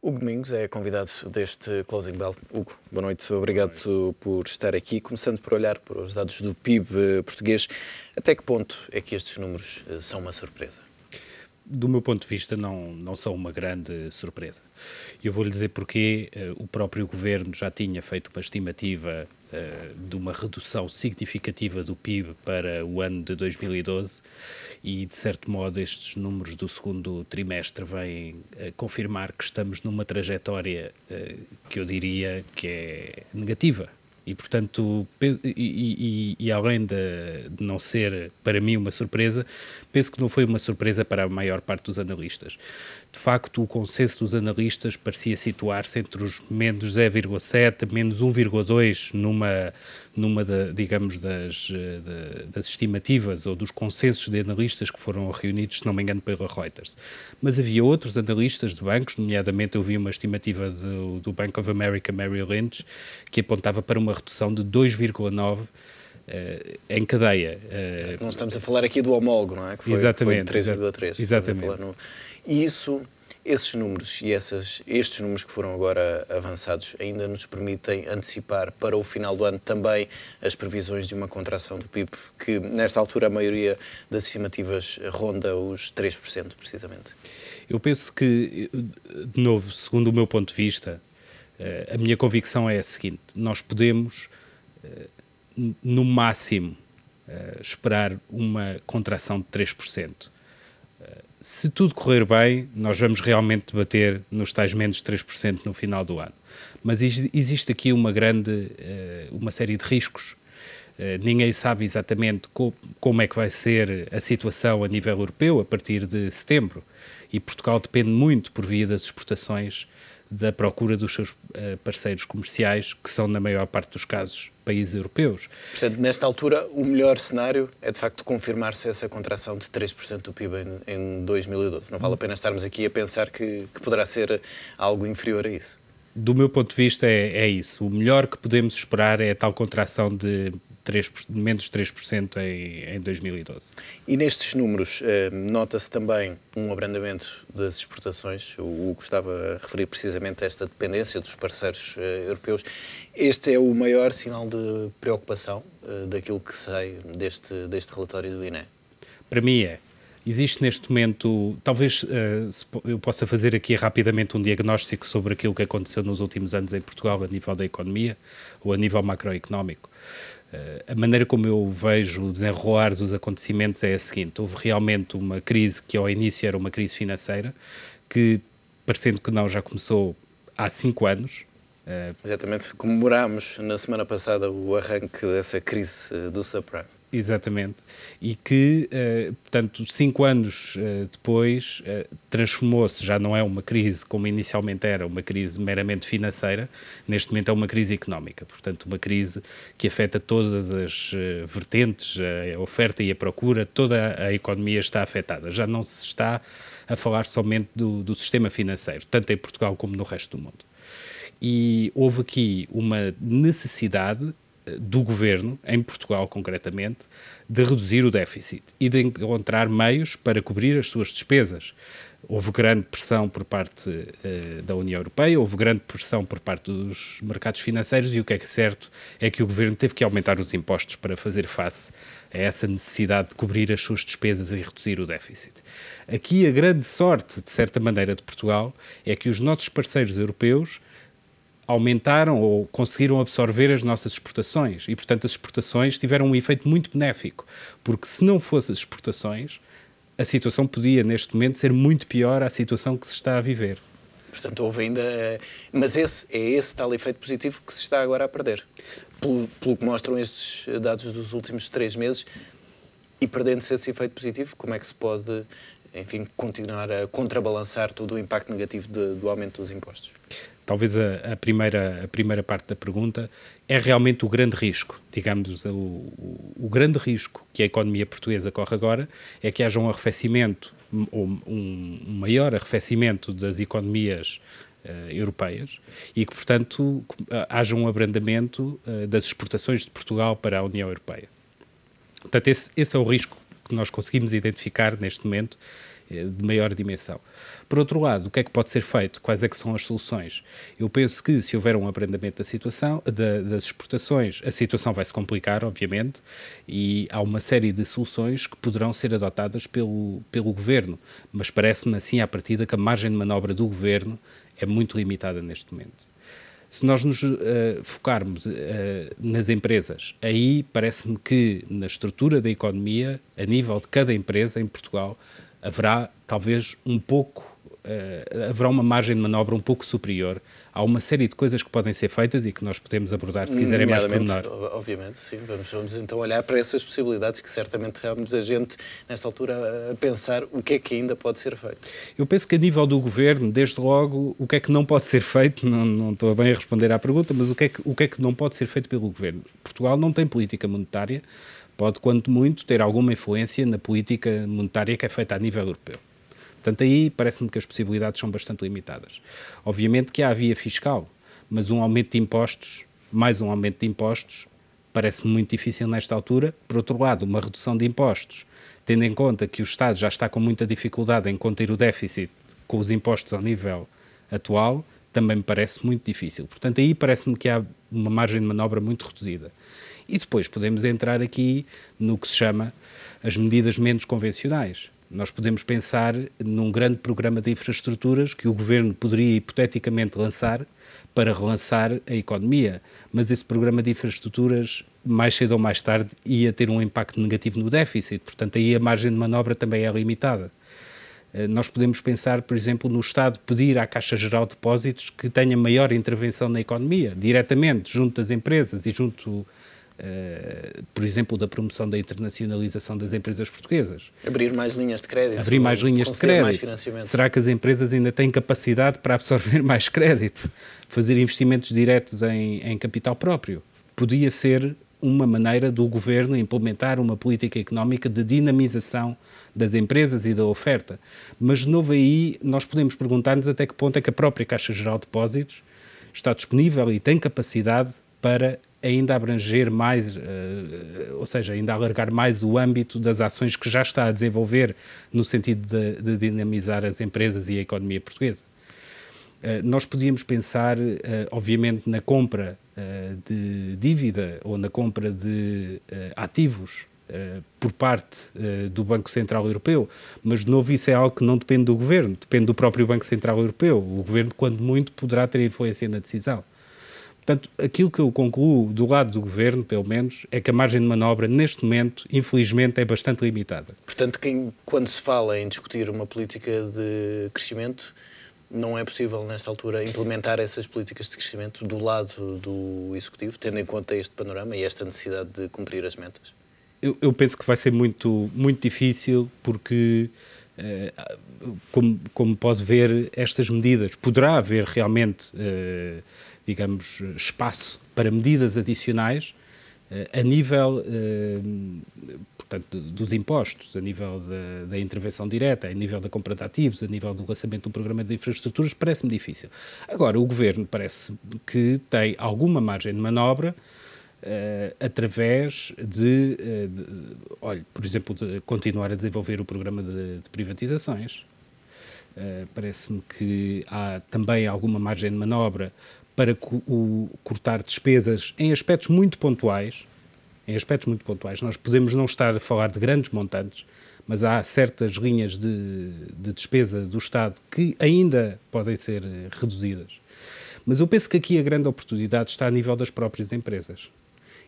Hugo Domingos é convidado deste Closing Bell. Hugo, boa noite, obrigado por estar aqui. Começando por olhar para os dados do PIB português, até que ponto é que estes números são uma surpresa? Do meu ponto de vista, não são uma grande surpresa. Eu vou-lhe dizer porque o próprio Governo já tinha feito uma estimativa de uma redução significativa do PIB para o ano de 2012 e, de certo modo, estes números do segundo trimestre vêm confirmar que estamos numa trajetória que eu diria que é negativa. E, portanto, além de não ser, para mim, uma surpresa, penso que não foi uma surpresa para a maior parte dos analistas. De facto, o consenso dos analistas parecia situar-se entre os menos 0,7, menos 1,2 numa digamos, das estimativas ou dos consensos de analistas que foram reunidos, se não me engano, pela Reuters. Mas havia outros analistas de bancos, nomeadamente eu vi uma estimativa do Bank of America Merrill Lynch, que apontava para uma redução de 2,9 em cadeia. Não estamos a falar aqui do homólogo, não é? Que foi 3,3. Exatamente. E esses números e estes números que foram agora avançados ainda nos permitem antecipar para o final do ano também as previsões de uma contração do PIB, que nesta altura a maioria das estimativas ronda os 3%, precisamente. Eu penso que, de novo, segundo o meu ponto de vista, a minha convicção é a seguinte: nós podemos, no máximo, esperar uma contração de 3%. Se tudo correr bem, nós vamos realmente bater nos tais menos 3% no final do ano. Mas existe aqui uma série de riscos. Ninguém sabe exatamente como é que vai ser a situação a nível europeu a partir de setembro. E Portugal depende muito, por via das exportações, da procura dos seus parceiros comerciais, que são, na maior parte dos casos, países europeus. Portanto, nesta altura, o melhor cenário é, de facto, confirmar-se essa contração de 3% do PIB em 2012. Não vale a pena estarmos aqui a pensar que poderá ser algo inferior a isso. Do meu ponto de vista, é isso. O melhor que podemos esperar é a tal contração de menos 3% em 2012. E nestes números nota-se também um abrandamento das exportações. O Hugo estava a referir precisamente a esta dependência dos parceiros europeus. Este é o maior sinal de preocupação daquilo que sai deste relatório do INE? Para mim é. Existe neste momento, talvez eu possa fazer aqui rapidamente um diagnóstico sobre aquilo que aconteceu nos últimos anos em Portugal a nível da economia ou a nível macroeconómico. A maneira como eu vejo desenrolar os acontecimentos é a seguinte: houve realmente uma crise que ao início era uma crise financeira, que, parecendo que não, já começou há 5 anos. Exatamente, comemorámos na semana passada o arranque dessa crise do subprime. Exatamente. E que, portanto, 5 anos depois, transformou-se, já não é uma crise como inicialmente era, uma crise meramente financeira, neste momento é uma crise económica. Portanto, uma crise que afeta todas as vertentes, a oferta e a procura, toda a economia está afetada. Já não se está a falar somente do sistema financeiro, tanto em Portugal como no resto do mundo. E houve aqui uma necessidade do Governo, em Portugal concretamente, de reduzir o déficit e de encontrar meios para cobrir as suas despesas. Houve grande pressão por parte da União Europeia, houve grande pressão por parte dos mercados financeiros e o que é certo é que o Governo teve que aumentar os impostos para fazer face a essa necessidade de cobrir as suas despesas e reduzir o déficit. Aqui a grande sorte, de certa maneira, de Portugal é que os nossos parceiros europeus aumentaram ou conseguiram absorver as nossas exportações e, portanto, as exportações tiveram um efeito muito benéfico, porque se não fossem as exportações, a situação podia, neste momento, ser muito pior à situação que se está a viver. Portanto, houve ainda... Mas esse tal efeito positivo que se está agora a perder, pelo que mostram estes dados dos últimos 3 meses, e perdendo-se esse efeito positivo, como é que se pode, enfim, continuar a contrabalançar todo o impacto negativo do aumento dos impostos? Talvez a primeira parte da pergunta é realmente o grande risco, digamos, o grande risco que a economia portuguesa corre agora é que haja um arrefecimento, ou um maior arrefecimento das economias europeias e que, portanto, haja um abrandamento das exportações de Portugal para a União Europeia. Portanto, esse é o risco que nós conseguimos identificar neste momento de maior dimensão. Por outro lado, o que é que pode ser feito? Quais é que são as soluções? Eu penso que se houver um abrandamento da situação, das exportações, a situação vai se complicar, obviamente, e há uma série de soluções que poderão ser adotadas pelo Governo, mas parece-me assim à partida que a margem de manobra do Governo é muito limitada neste momento. Se nós nos focarmos nas empresas, aí parece-me que na estrutura da economia, a nível de cada empresa em Portugal, haverá talvez haverá uma margem de manobra um pouco superior. Há uma série de coisas que podem ser feitas e que nós podemos abordar, se quiserem, mais pormenor. Obviamente, sim. Vamos então olhar para essas possibilidades que certamente há muita gente, nesta altura, a pensar o que é que ainda pode ser feito. Eu penso que a nível do Governo, desde logo, o que é que não pode ser feito, não estou bem a responder à pergunta, mas o que é que não pode ser feito pelo Governo? Portugal não tem política monetária, pode, quanto muito, ter alguma influência na política monetária que é feita a nível europeu. Portanto, aí parece-me que as possibilidades são bastante limitadas. Obviamente que há a via fiscal, mas um aumento de impostos, mais um aumento de impostos, parece-me muito difícil nesta altura. Por outro lado, uma redução de impostos, tendo em conta que o Estado já está com muita dificuldade em conter o déficit com os impostos ao nível atual, também me parece muito difícil. Portanto, aí parece-me que há uma margem de manobra muito reduzida. E depois podemos entrar aqui no que se chama as medidas menos convencionais. Nós podemos pensar num grande programa de infraestruturas que o Governo poderia hipoteticamente lançar para relançar a economia, mas esse programa de infraestruturas, mais cedo ou mais tarde, ia ter um impacto negativo no déficit, portanto aí a margem de manobra também é limitada. Nós podemos pensar, por exemplo, no Estado pedir à Caixa Geral de Depósitos que tenha maior intervenção na economia, diretamente, junto das empresas e junto, por exemplo, da promoção da internacionalização das empresas portuguesas. Abrir mais linhas de crédito. Abrir mais linhas de crédito. Será que as empresas ainda têm capacidade para absorver mais crédito? Fazer investimentos diretos em capital próprio? Podia ser uma maneira do Governo implementar uma política económica de dinamização das empresas e da oferta. Mas, de novo aí, nós podemos perguntar-nos até que ponto é que a própria Caixa Geral de Depósitos está disponível e tem capacidade para ainda abranger mais, ou seja, ainda alargar mais o âmbito das ações que já está a desenvolver no sentido de dinamizar as empresas e a economia portuguesa. Nós podíamos pensar, obviamente, na compra de dívida ou na compra de ativos por parte do Banco Central Europeu, mas de novo isso é algo que não depende do Governo, depende do próprio Banco Central Europeu. O Governo, quando muito, poderá ter influência na decisão. Portanto, aquilo que eu concluo do lado do Governo, pelo menos, é que a margem de manobra, neste momento, infelizmente, é bastante limitada. Portanto, quando se fala em discutir uma política de crescimento, não é possível, nesta altura, implementar essas políticas de crescimento do lado do Executivo, tendo em conta este panorama e esta necessidade de cumprir as metas? Eu penso que vai ser muito, muito difícil, porque, como pode ver, estas medidas, poderá haver realmente, digamos, espaço para medidas adicionais a nível, portanto, dos impostos, a nível da intervenção direta, a nível da compra de ativos, a nível do lançamento de um programa de infraestruturas, parece-me difícil. Agora, o Governo parece que tem alguma margem de manobra através olha, por exemplo, de continuar a desenvolver o programa de privatizações. Parece-me que há também alguma margem de manobra para cortar despesas em aspectos muito pontuais. Nós podemos não estar a falar de grandes montantes, mas há certas linhas de despesa do Estado que ainda podem ser reduzidas. Mas eu penso que aqui a grande oportunidade está a nível das próprias empresas.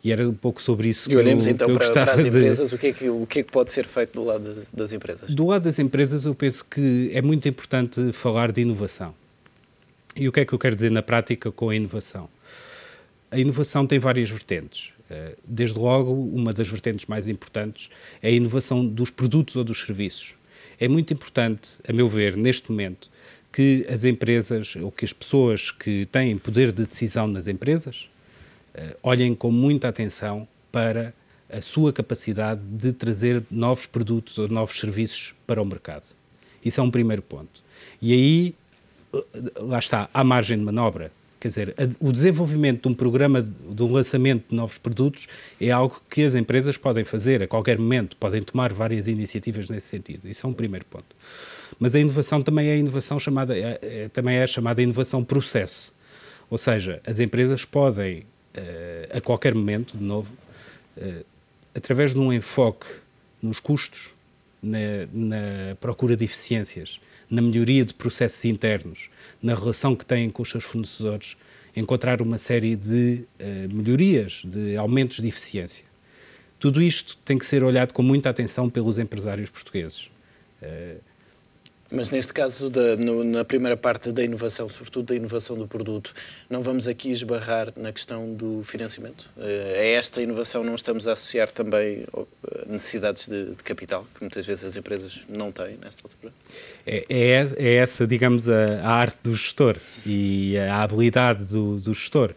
E era um pouco sobre isso que eu gostava de... E olhemos então para as empresas, o que é que pode ser feito do lado das empresas? Do lado das empresas, eu penso que é muito importante falar de inovação. E o que é que eu quero dizer na prática com a inovação? A inovação tem várias vertentes. Desde logo, uma das vertentes mais importantes é a inovação dos produtos ou dos serviços. É muito importante, a meu ver, neste momento, que as empresas, ou que as pessoas que têm poder de decisão nas empresas, olhem com muita atenção para a sua capacidade de trazer novos produtos ou novos serviços para o mercado. Isso é um primeiro ponto. E aí, lá está, há margem de manobra. Quer dizer, o desenvolvimento de um programa de um lançamento de novos produtos é algo que as empresas podem fazer a qualquer momento, podem tomar várias iniciativas nesse sentido. Isso é um primeiro ponto. Mas a inovação também é chamada inovação processo. Ou seja, as empresas podem, a qualquer momento, de novo, através de um enfoque nos custos, na procura de eficiências, na melhoria de processos internos, na relação que têm com os seus fornecedores, encontrar uma série de melhorias, de aumentos de eficiência. Tudo isto tem que ser olhado com muita atenção pelos empresários portugueses. Mas neste caso, na primeira parte da inovação, sobretudo da inovação do produto, não vamos aqui esbarrar na questão do financiamento? A esta inovação não estamos a associar também necessidades de capital, que muitas vezes as empresas não têm nesta altura? É essa, digamos, a arte do gestor e a habilidade do gestor.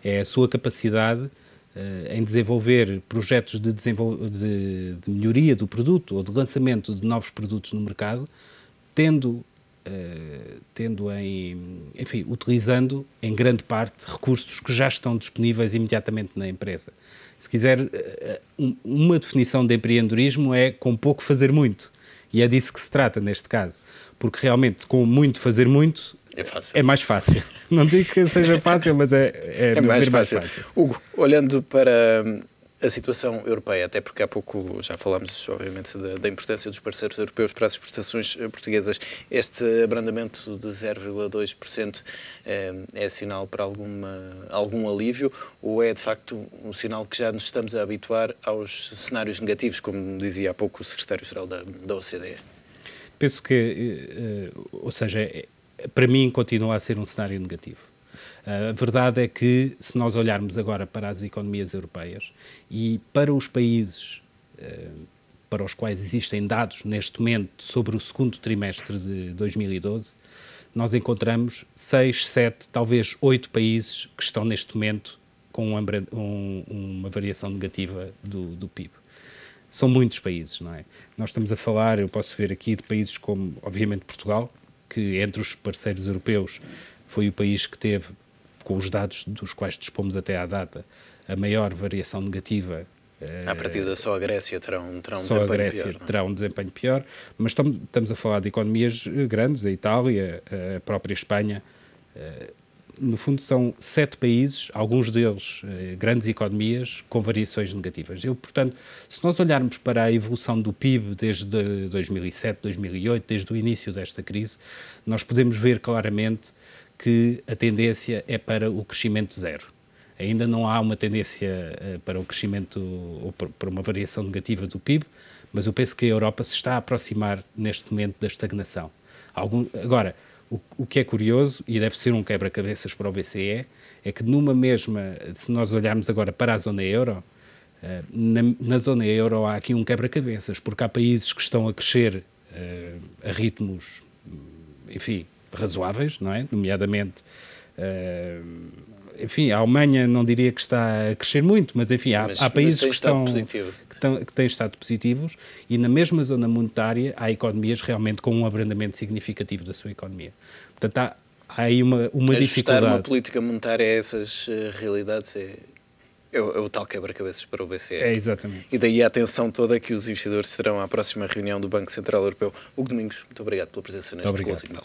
É a sua capacidade em desenvolver projetos de melhoria do produto ou de lançamento de novos produtos no mercado, utilizando em grande parte recursos que já estão disponíveis imediatamente na empresa. Se quiser, uma definição de empreendedorismo é com pouco fazer muito. E é disso que se trata neste caso. Porque realmente com muito fazer muito é mais fácil. Não digo que seja fácil, mas é mais fácil. Hugo, olhando para a situação europeia, até porque há pouco já falámos, obviamente, da importância dos parceiros europeus para as exportações portuguesas. Este abrandamento de 0,2% é sinal para algum alívio ou é, de facto, um sinal que já nos estamos a habituar aos cenários negativos, como dizia há pouco o secretário-geral da OCDE? Penso que, ou seja, para mim continua a ser um cenário negativo. A verdade é que, se nós olharmos agora para as economias europeias e para os países para os quais existem dados neste momento sobre o segundo trimestre de 2012, nós encontramos 6, 7, talvez 8 países que estão neste momento com uma variação negativa do PIB. São muitos países, não é? Nós estamos a falar, eu posso ver aqui, de países como, obviamente, Portugal, que entre os parceiros europeus foi o país que teve, com os dados dos quais dispomos até à data, a maior variação negativa. À partida só a Grécia terá um desempenho pior. Só a Grécia terá um desempenho pior, mas estamos a falar de economias grandes, a Itália, a própria Espanha. No fundo são 7 países, alguns deles grandes economias, com variações negativas. Portanto, se nós olharmos para a evolução do PIB desde 2007, 2008, desde o início desta crise, nós podemos ver claramente que a tendência é para o crescimento zero. Ainda não há uma tendência para o crescimento ou para uma variação negativa do PIB, mas eu penso que a Europa se está a aproximar neste momento da estagnação. Agora, o que é curioso, e deve ser um quebra-cabeças para o BCE, é que se nós olharmos agora para a zona euro, na zona euro há aqui um quebra-cabeças, porque há países que estão a crescer a ritmos, enfim, razoáveis, não é? Nomeadamente, a Alemanha não diria que está a crescer muito, mas enfim, há países que têm estado positivos e na mesma zona monetária há economias realmente com um abrandamento significativo da sua economia. Portanto, há aí uma dificuldade. Ajustar uma política monetária a essas realidades é o tal quebra-cabeças para o BCE. É, exatamente. E daí a atenção toda que os investidores terão à próxima reunião do Banco Central Europeu. Hugo Domingos, muito obrigado pela presença neste Closing Bell.